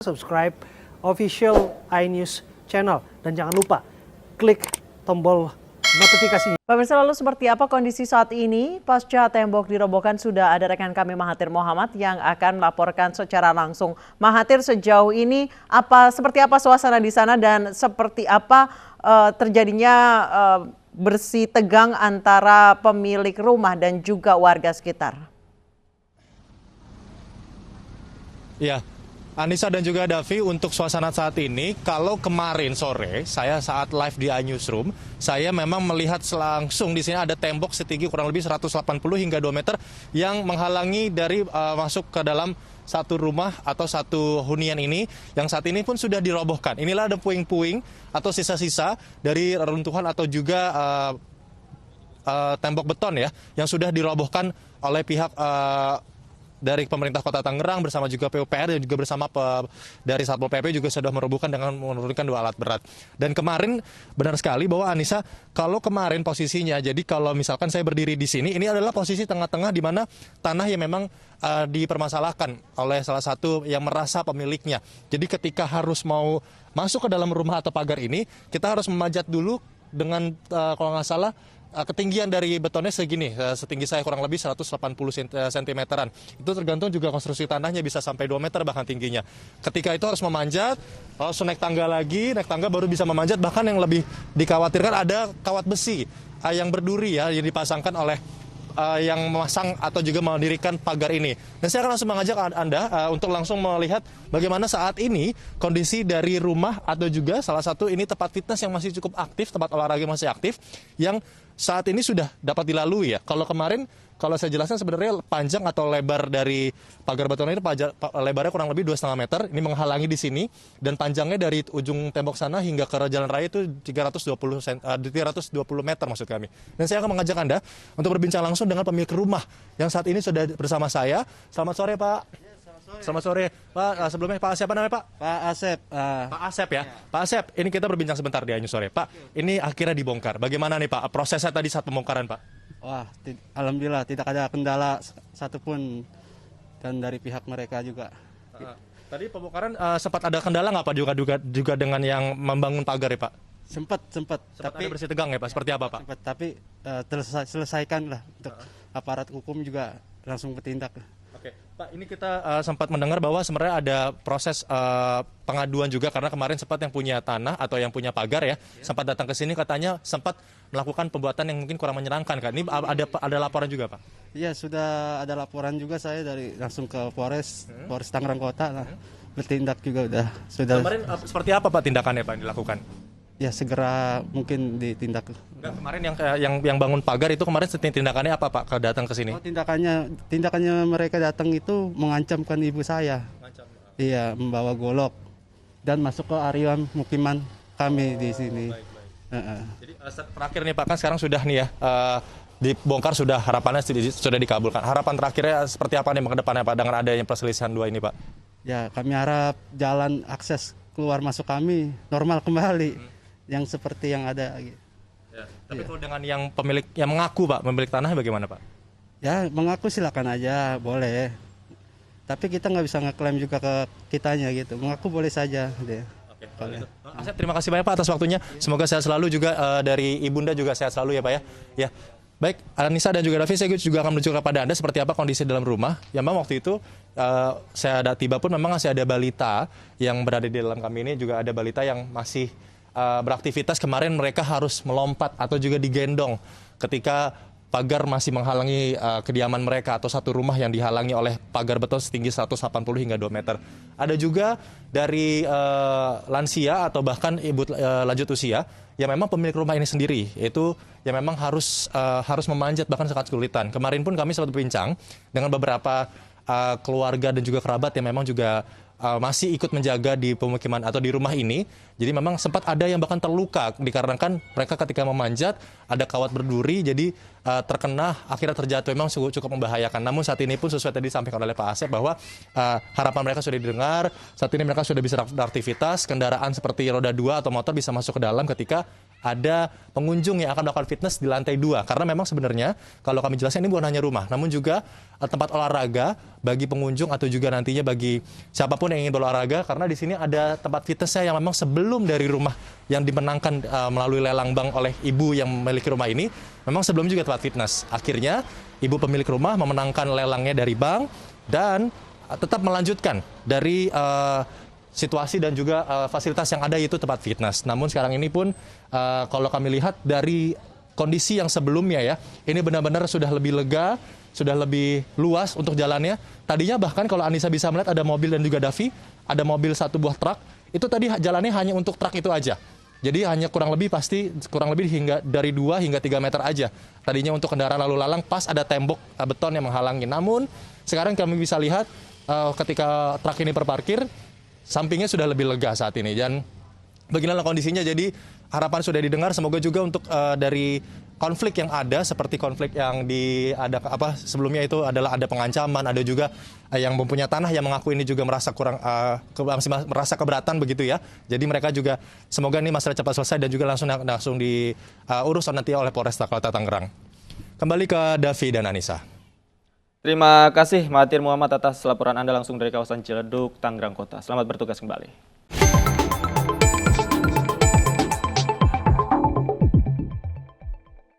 subscribe official iNews channel. Dan jangan lupa klik tombol notifikasinya. Pemirsa, lalu seperti apa kondisi saat ini pasca tembok dirobohkan? Sudah ada rekan kami Mahathir Mohamad yang akan melaporkan secara langsung. Mahathir, sejauh ini seperti apa suasana di sana dan seperti apa terjadinya bersih tegang antara pemilik rumah dan juga warga sekitar? Ya, Anissa dan juga Davi, untuk suasana saat ini, kalau kemarin sore saya saat live di iNewsroom, saya memang melihat langsung di sini ada tembok setinggi kurang lebih 180 hingga 2 meter yang menghalangi dari masuk ke dalam satu rumah atau satu hunian ini, yang saat ini pun sudah dirobohkan. Inilah ada puing-puing atau sisa-sisa dari reruntuhan atau juga tembok beton ya, yang sudah dirobohkan oleh pihak dari pemerintah Kota Tangerang bersama juga PUPR dan juga bersama dari Satpol PP juga sudah merobohkan dengan menurunkan 2 alat berat. Dan kemarin benar sekali bahwa Anissa, kalau kemarin posisinya, jadi kalau misalkan saya berdiri di sini, ini adalah posisi tengah-tengah di mana tanah yang memang dipermasalahkan oleh salah satu yang merasa pemiliknya. Jadi ketika harus mau masuk ke dalam rumah atau pagar ini, kita harus memanjat dulu dengan kalau nggak salah ketinggian dari betonnya segini, setinggi saya kurang lebih 180 cm-an. Itu tergantung juga konstruksi tanahnya, bisa sampai 2 meter bahkan tingginya. Ketika itu harus memanjat, harus naik tangga lagi, naik tangga baru bisa memanjat. Bahkan yang lebih dikhawatirkan ada kawat besi yang berduri ya, yang dipasangkan oleh yang memasang atau juga mendirikan pagar ini. Dan saya akan langsung mengajak Anda untuk langsung melihat bagaimana saat ini kondisi dari rumah atau juga salah satu ini tempat fitness yang masih cukup aktif, tempat olahraga masih aktif, yang saat ini sudah dapat dilalui ya. Kalau kemarin, kalau saya jelaskan sebenarnya panjang atau lebar dari pagar beton ini lebarnya kurang lebih 2,5 meter. Ini menghalangi di sini, dan panjangnya dari ujung tembok sana hingga ke jalan raya itu 320 meter maksud kami. Dan saya akan mengajak Anda untuk berbincang langsung dengan pemilik rumah yang saat ini sudah bersama saya. Selamat sore Pak. Selamat sore Pak. Sebelumnya Pak, siapa namanya Pak? Pak Asep. Pak Asep ya. Pak Asep, ini kita berbincang sebentar di iNews sore. Pak, ini akhirnya dibongkar. Bagaimana nih Pak prosesnya tadi saat pembongkaran Pak? Wah, alhamdulillah tidak ada kendala satupun dan dari pihak mereka juga. Tadi pembongkaran sempat ada kendala nggak Pak juga dengan yang membangun pagar ya Pak? Sempat Tapi ada bersih tegang ya Pak. Seperti apa Pak? sempat, tapi selesaikan lah untuk aparat hukum juga langsung bertindak. Oke, Pak, ini kita sempat mendengar bahwa sebenarnya ada proses pengaduan juga, karena kemarin sempat yang punya tanah atau yang punya pagar ya, sempat datang ke sini katanya sempat melakukan pembuatan yang mungkin kurang menyenangkan kan. Ini ada laporan juga Pak? Iya, sudah ada laporan juga, saya langsung ke Polres Tangerang Kota lah. Bertindak juga sudah. Kemarin seperti apa Pak tindakannya Pak yang dilakukan? Ya segera mungkin ditindak. Enggak, kemarin yang bangun pagar itu kemarin tindakannya apa Pak datang ke sini? Oh, tindakannya mereka datang itu mengancamkan ibu saya. Iya, membawa golok dan masuk ke area mukiman kami di sini. Jadi terakhir nih Pak, kan sekarang sudah nih ya dibongkar, sudah harapannya sudah dikabulkan. Harapan terakhirnya seperti apa nih ke depannya Pak dengan adanya perselisihan 2 ini Pak? Ya, kami harap jalan akses keluar masuk kami normal kembali. Yang seperti yang ada. Ya, tapi kalau dengan yang mengaku Pak, pemilik tanah bagaimana Pak? Ya, mengaku silakan aja, boleh. Tapi kita nggak bisa ngeklaim juga ke kitanya gitu. Mengaku boleh saja. Deh. Oke, kalau gitu. Asep, terima kasih banyak Pak atas waktunya. Semoga sehat selalu juga, dari Ibunda juga sehat selalu ya Pak ya. Ya. Baik, Anissa dan juga Davi, saya juga akan menunjukkan kepada Anda seperti apa kondisi dalam rumah. Ya memang waktu itu saya tiba pun memang masih ada balita yang berada di dalam kami ini, juga ada balita yang masih beraktivitas. Kemarin mereka harus melompat atau juga digendong ketika pagar masih menghalangi kediaman mereka, atau satu rumah yang dihalangi oleh pagar beton setinggi 180 hingga 2 meter. Ada juga dari lansia atau bahkan ibu lanjut usia yang memang pemilik rumah ini sendiri, yaitu yang memang harus memanjat bahkan sangat kesulitan. Kemarin pun kami sempat berbincang dengan beberapa keluarga dan juga kerabat yang memang juga masih ikut menjaga di pemukiman atau di rumah ini. Jadi memang sempat ada yang bahkan terluka dikarenakan mereka ketika memanjat ada kawat berduri, jadi terkena akhirnya terjatuh, memang cukup membahayakan. Namun saat ini pun sesuai tadi disampaikan oleh Pak Asep bahwa harapan mereka sudah didengar. Saat ini mereka sudah bisa beraktivitas, kendaraan seperti roda 2 atau motor bisa masuk ke dalam ketika ada pengunjung yang akan melakukan fitness di lantai 2. Karena memang sebenarnya kalau kami jelaskan ini bukan hanya rumah, namun juga tempat olahraga bagi pengunjung atau juga nantinya bagi siapapun yang ingin berolahraga, karena di sini ada tempat fitnessnya yang memang sebelum dari rumah yang dimenangkan melalui lelang bank oleh ibu yang memiliki rumah ini, memang sebelum juga tempat fitness. Akhirnya ibu pemilik rumah memenangkan lelangnya dari bank dan tetap melanjutkan dari situasi dan juga fasilitas yang ada, yaitu tempat fitness. Namun sekarang ini pun kalau kami lihat dari kondisi yang sebelumnya ya, ini benar-benar sudah lebih lega, sudah lebih luas untuk jalannya. Tadinya bahkan kalau Anissa bisa melihat ada mobil dan juga Davi, ada mobil 1 buah truk, itu tadi jalannya hanya untuk truk itu aja. Jadi hanya kurang lebih hingga dari 2 hingga 3 meter aja. Tadinya untuk kendaraan lalu lalang pas ada tembok beton yang menghalangi. Namun sekarang kami bisa lihat ketika truk ini berparkir, sampingnya sudah lebih lega saat ini, dan beginilah kondisinya. Jadi harapan sudah didengar, semoga juga untuk dari konflik yang ada, seperti konflik yang sebelumnya itu adalah ada pengancaman, ada juga yang mempunyai tanah yang mengaku ini juga merasa merasa keberatan begitu ya. Jadi mereka juga semoga ini masalah cepat selesai dan juga langsung diurus nanti oleh Polresta Kota Tangerang. Kembali ke Davi dan Anissa. Terima kasih Mahathir Muhammad atas laporan Anda langsung dari kawasan Ciledug, Tangerang Kota. Selamat bertugas kembali.